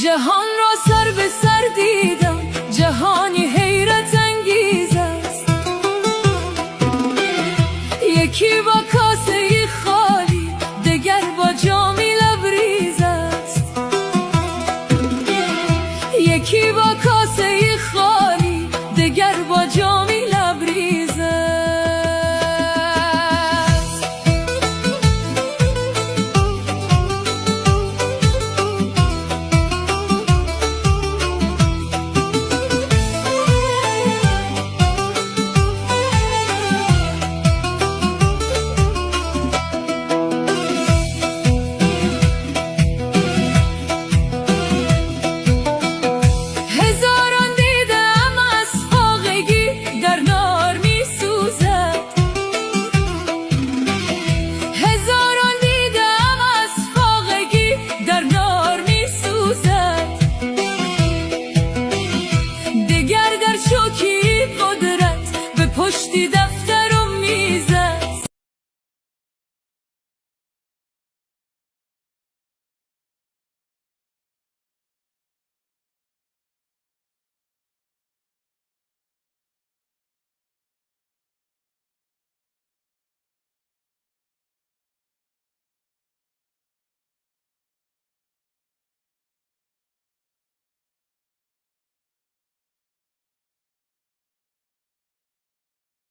جهان را سر به سر دیدم، جهانی حیرت انگیز است. یکی با کاسه خالی، دگر با جامی لبریز است. یکی با کاسه خالی، دگر با جامی لبریز است. پشتی دفتر و میزم